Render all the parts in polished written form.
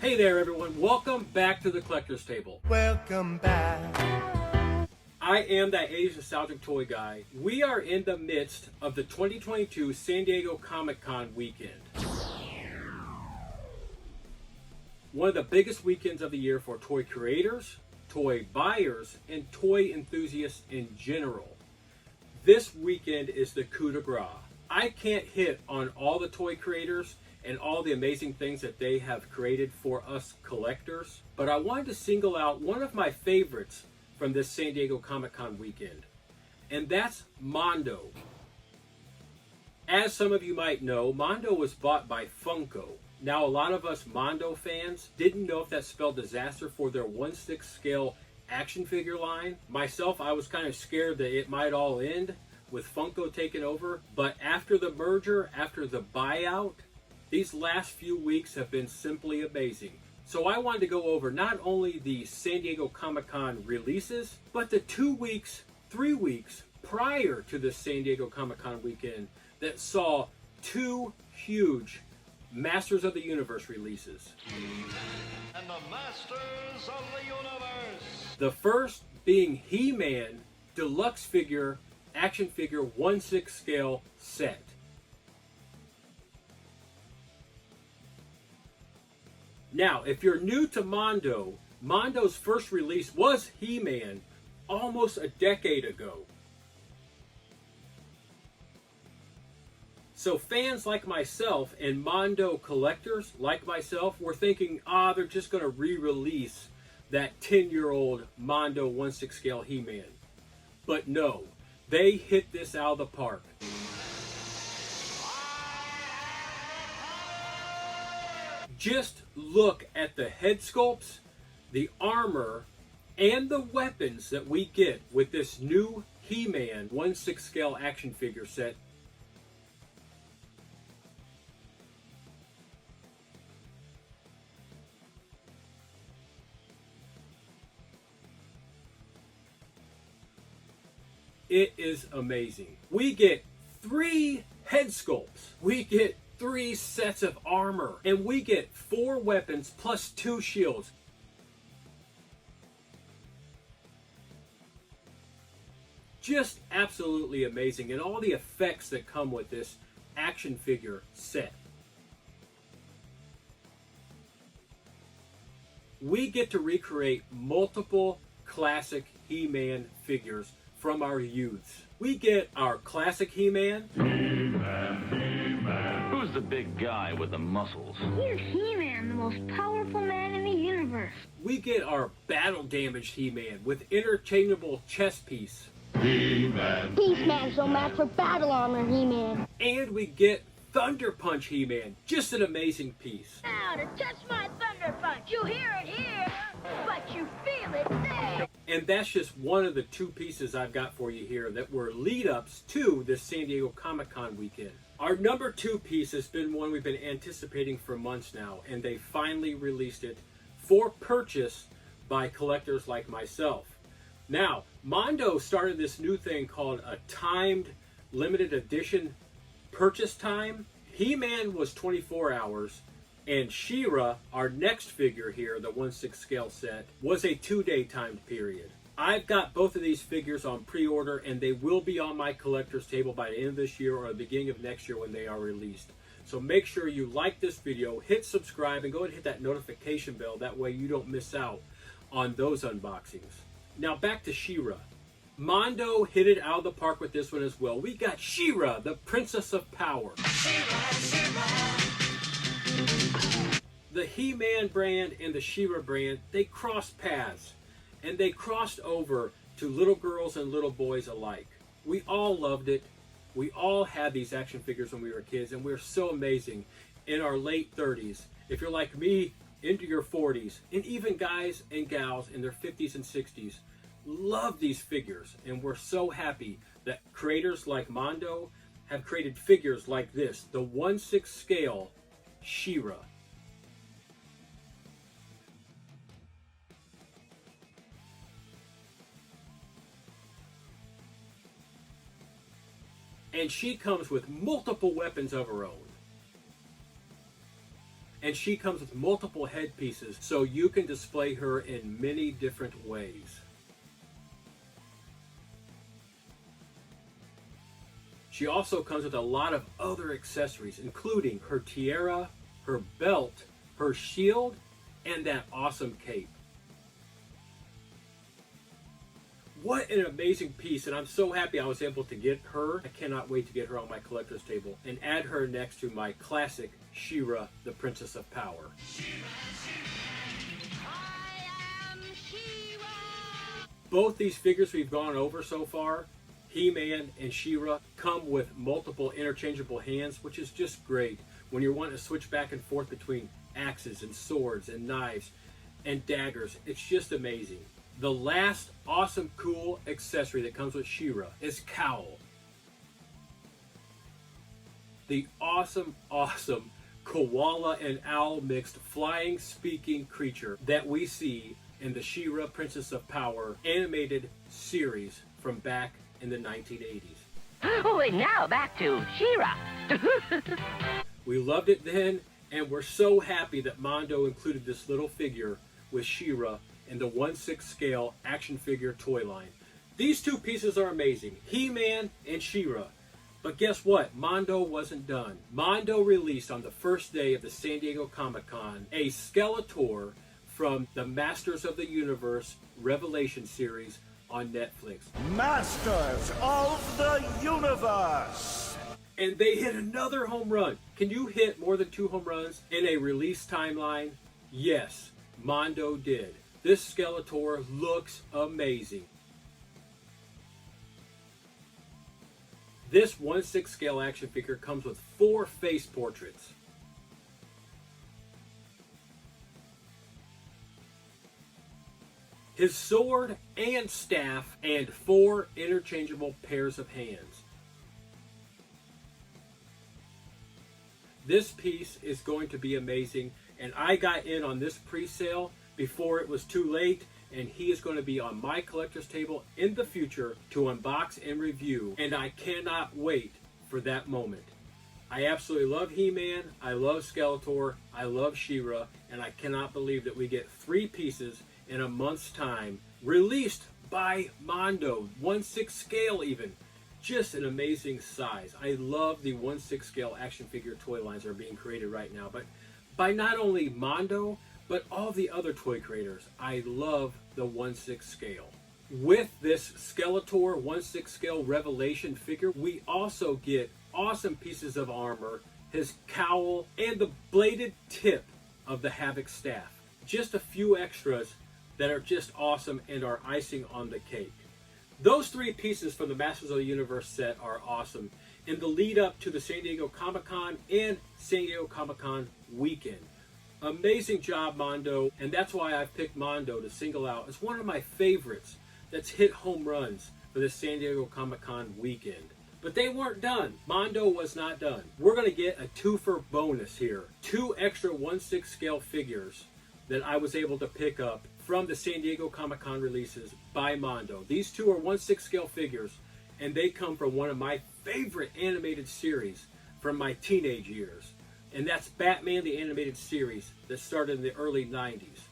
Hey there everyone, welcome back to the Collector's Table. Welcome back. I am that 80s nostalgic toy guy. We are in the midst of the 2022 San Diego Comic-Con weekend. One of the biggest weekends of the year for toy creators, toy buyers, and toy enthusiasts in general. This weekend is the coup de grace. I can't hit on all the toy creators and all the amazing things that they have created for us collectors, but I wanted to single out one of my favorites from this San Diego Comic-Con weekend, and that's Mondo. As some of you might know, Mondo was bought by Funko. Now, a lot of us Mondo fans didn't know if that spelled disaster for their 1/6 scale action figure line. Myself, I was kind of scared that it might all end with Funko taking over, but after the merger, after the buyout, these last few weeks have been simply amazing. So I wanted to go over not only the San Diego Comic-Con releases, but the 2 weeks, 3 weeks prior to the San Diego Comic-Con weekend that saw two huge Masters of the Universe releases. And the Masters of the Universe. The first being He-Man Deluxe Figure Action Figure 1/6 scale set. Now, if you're new to Mondo, Mondo's first release was He-Man almost a decade ago. So fans like myself and Mondo collectors like myself were thinking, they're just going to re-release that 10-year-old Mondo 1/6 scale He-Man. But no, they hit this out of the park. Just look at the head sculpts, the armor, and the weapons that we get with this new He-Man 1/6 scale action figure set. It is amazing. We get 3 head sculpts. We get 3 sets of armor, and we get 4 weapons plus 2 shields. Just absolutely amazing, and all the effects that come with this action figure set. We get to recreate multiple classic He-Man figures from our youths. We get our classic He-Man. Who's the big guy with the muscles? He's He-Man, the most powerful man in the universe. We get our battle damaged He-Man with interchangeable chest piece. He-Man. Beastman's so mad for battle armor, He-Man. And we get Thunder Punch He-Man, just an amazing piece. Now to touch my thunder punch, you hear it here, but you feel it there. And that's just one of the 2 pieces I've got for you here that were lead-ups to this San Diego Comic-Con weekend. Our number 2 piece has been one we've been anticipating for months now, and they finally released it for purchase by collectors like myself. Now, Mondo started this new thing called a timed limited edition purchase time. He-Man was 24 hours, and SheRa, our next figure here, the 1/6 scale set, was a 2-day timed period. I've got both of these figures on pre-order, and they will be on my collector's table by the end of this year or the beginning of next year when they are released. So make sure you like this video, hit subscribe, and go ahead and hit that notification bell. That way you don't miss out on those unboxings. Now back to SheRa. Mondo hit it out of the park with this one as well. We got SheRa, the Princess of Power. The He-Man brand and the SheRa brand, they crossed paths. And they crossed over to little girls and little boys alike. We all loved it. We all had these action figures when we were kids, and we're so amazing in our late 30s. If you're like me, into your 40s, and even guys and gals in their 50s and 60s, love these figures. And we're so happy that creators like Mondo have created figures like this, the 1/6 scale SheRa. And she comes with multiple weapons of her own. And she comes with multiple headpieces, so you can display her in many different ways. She also comes with a lot of other accessories, including her tiara, her belt, her shield, and that awesome cape. What an amazing piece, and I'm so happy I was able to get her. I cannot wait to get her on my collector's table and add her next to my classic SheRa, the Princess of Power. I am SheRa. Both these figures we've gone over so far, He-Man and SheRa, come with multiple interchangeable hands, which is just great when you're wanting to switch back and forth between axes and swords and knives and daggers. It's just amazing. The last awesome, cool accessory that comes with SheRa is Cowl. The awesome koala and owl mixed flying, speaking creature that we see in the SheRa Princess of Power animated series from back in the 1980s. Oh, and now back to SheRa. We loved it then, and we're so happy that Mondo included this little figure with SheRa in the 1/6 scale action figure toy line. These two pieces are amazing, He-Man and SheRa. But guess what? Mondo wasn't done. Mondo released on the first day of the San Diego Comic-Con a Skeletor from the Masters of the Universe Revelation series on Netflix. Masters of the Universe! And they hit another home run. Can you hit more than 2 home runs in a release timeline? Yes, Mondo did. This Skeletor looks amazing. This 1/6 scale action figure comes with 4 face portraits. His sword and staff, and 4 interchangeable pairs of hands. This piece is going to be amazing, and I got in on this pre-sale before it was too late, and he is going to be on my collector's table in the future to unbox and review, and I cannot wait for that moment. I absolutely love He-Man, I love Skeletor, I love SheRa, and I cannot believe that we get 3 pieces in a month's time, released by Mondo, 1/6 scale even. Just an amazing size. I love the 1/6 scale action figure toy lines that are being created right now, but by not only Mondo, but all the other toy creators. I love the 1/6 scale. With this Skeletor 1/6 scale Revelation figure, we also get awesome pieces of armor, his cowl, and the bladed tip of the Havoc staff. Just a few extras that are just awesome and are icing on the cake. Those 3 pieces from the Masters of the Universe set are awesome in the lead up to the San Diego Comic-Con and San Diego Comic-Con weekend. Amazing job, Mondo, and that's why I've picked Mondo to single out as one of my favorites that's hit home runs for the San Diego Comic-Con weekend. But they weren't done. Mondo was not done. We're going to get a 2-for bonus here. 2 extra 1/6 scale figures that I was able to pick up from the San Diego Comic-Con releases by Mondo. These 2 are 1/6 scale figures, and they come from one of my favorite animated series from my teenage years. And that's Batman the Animated Series that started in the early 90s.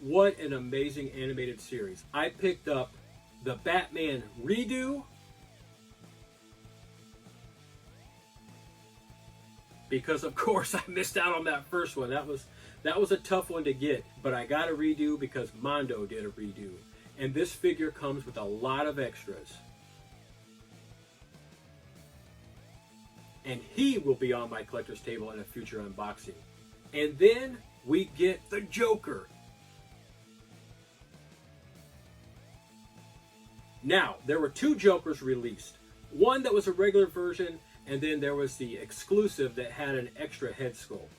What an amazing animated series. I picked up the Batman redo, because of course I missed out on that first one. That was a tough one to get, but I got a redo because Mondo did a redo. And this figure comes with a lot of extras. And he will be on my collector's table in a future unboxing. And then we get the Joker. Now, there were 2 Jokers released. One that was a regular version, and then there was the exclusive that had an extra head sculpt.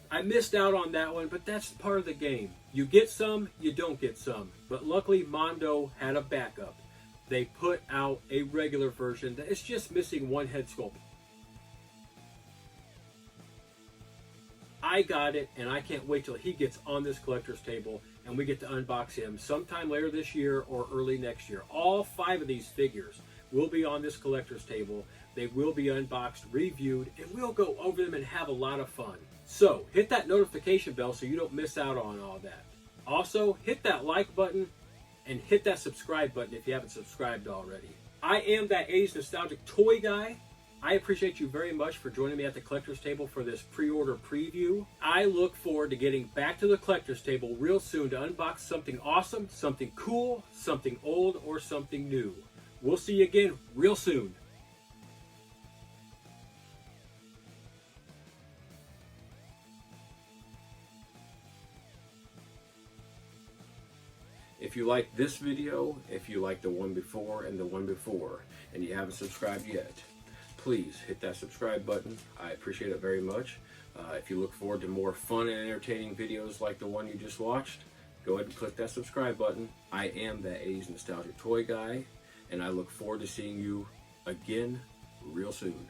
I missed out on that one, but that's part of the game. You get some, you don't get some. But luckily, Mondo had a backup. They put out a regular version that is just missing 1 head sculpt. I got it, and I can't wait till he gets on this collector's table and we get to unbox him sometime later this year or early next year. All 5 of these figures will be on this collector's table. They will be unboxed, reviewed, and we'll go over them and have a lot of fun. So hit that notification bell so you don't miss out on all that. Also, hit that like button and hit that subscribe button if you haven't subscribed already. I am that 80s nostalgic toy guy. I appreciate you very much for joining me at the collector's table for this pre-order preview. I look forward to getting back to the collector's table real soon to unbox something awesome, something cool, something old, or something new. We'll see you again real soon. If you like this video, if you like the one before and the one before, and you haven't subscribed yet, please hit that subscribe button. I appreciate it very much. If you look forward to more fun and entertaining videos like the one you just watched, go ahead and click that subscribe button. I am that 80s nostalgic toy guy, and I look forward to seeing you again real soon.